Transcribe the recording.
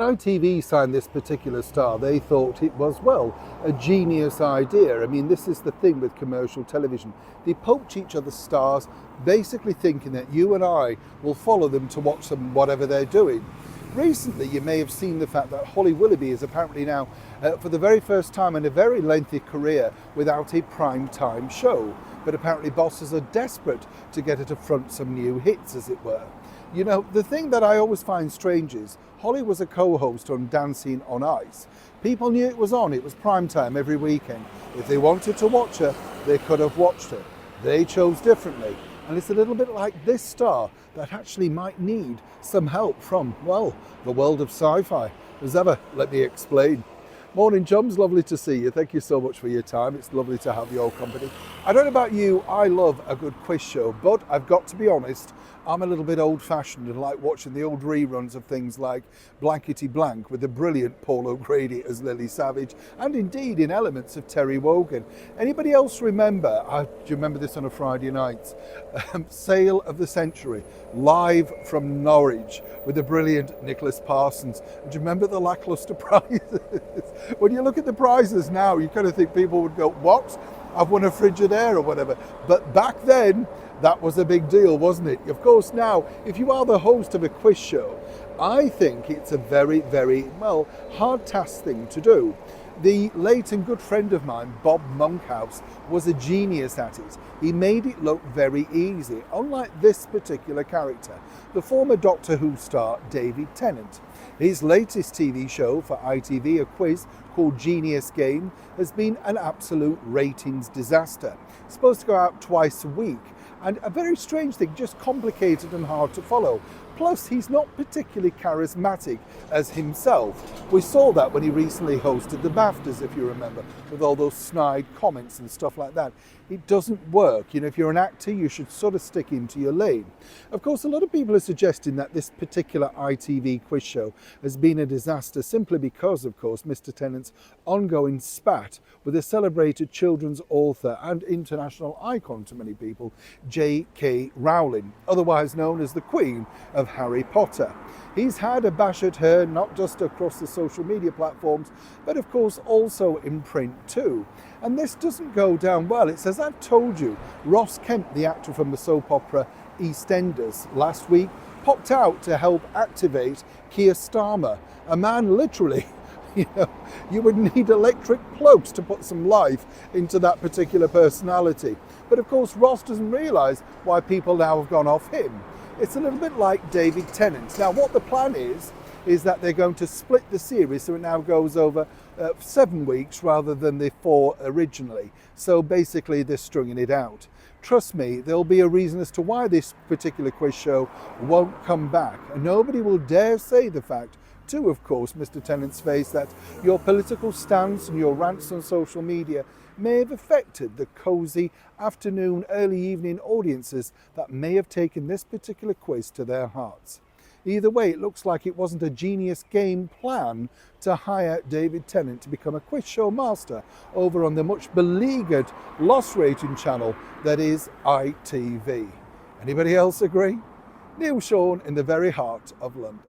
ITV signed this particular star, they thought it was, well, a genius idea. I mean, this is the thing with commercial television. They poach each other's stars, basically thinking that you and I will follow them to watch them, whatever they're doing. Recently, you may have seen the fact that Holly Willoughby is apparently now, for the very first time in a very lengthy career, without a prime time show. But apparently bosses are desperate to get her to front some new hits, as it were. You know, the thing that I always find strange is Holly was a co-host on Dancing on Ice. People knew it was on, it was prime time every weekend. If they wanted to watch her, they could have watched her. They chose differently. And it's a little bit like this star that actually might need some help from, well, the world of sci-fi. As ever, let me explain. Morning, chums. Lovely to see you. Thank you so much for your time. It's lovely to have your company. I don't know about you, I love a good quiz show, but I've got to be honest, I'm a little bit old-fashioned and like watching the old reruns of things like Blankety Blank with the brilliant Paul O'Grady as Lily Savage, and indeed in elements of Terry Wogan. Anybody else remember, do you remember this on a Friday night? Sale of the Century, live from Norwich with the brilliant Nicholas Parsons. Do you remember the lacklustre prizes? When you look at the prizes now, you kind of think people would go, what? I've won a Frigidaire or whatever. But back then, that was a big deal, wasn't it? Of course, now, if you are the host of a quiz show, I think it's a very, very, well, hard task thing to do. The late and good friend of mine, Bob Monkhouse, was a genius at it. He made it look very easy, unlike this particular character, the former Doctor Who star David Tennant. His latest TV show for ITV, a quiz called Genius Game, has been an absolute ratings disaster. It's supposed to go out twice a week, and a very strange thing, just complicated and hard to follow. Plus, he's not particularly charismatic as himself. We saw that when he recently hosted the BAFTAs, if you remember, with all those snide comments and stuff like that. It doesn't work. You know, if you're an actor, you should sort of stick into your lane. Of course, a lot of people are suggesting that this particular ITV quiz show has been a disaster simply because, of course, Mr. Tennant's ongoing spat with a celebrated children's author and international icon to many people, J.K. Rowling, otherwise known as the Queen of Harry Potter. He's had a bash at her, not just across the social media platforms, but of course also in print too. And this doesn't go down well. It's as I've told you, Ross Kemp, the actor from the soap opera EastEnders, last week popped out to help activate Keir Starmer, a man literally, you know, you would need electric plugs to put some life into that particular personality. But of course, Ross doesn't realise why people now have gone off him. It's a little bit like David Tennant. Now, what the plan is that they're going to split the series so it now goes over 7 weeks rather than the 4 originally. So basically, they're stringing it out. Trust me, there'll be a reason as to why this particular quiz show won't come back. And nobody will dare say the fact, to, of course, Mr. Tennant's face, that your political stance and your rants on social media may have affected the cosy afternoon, early evening audiences that may have taken this particular quiz to their hearts. Either way, it looks like it wasn't a genius game plan to hire David Tennant to become a quiz show master over on the much beleaguered loss rating channel that is ITV. Anybody else agree? Neil Sean in the very heart of London.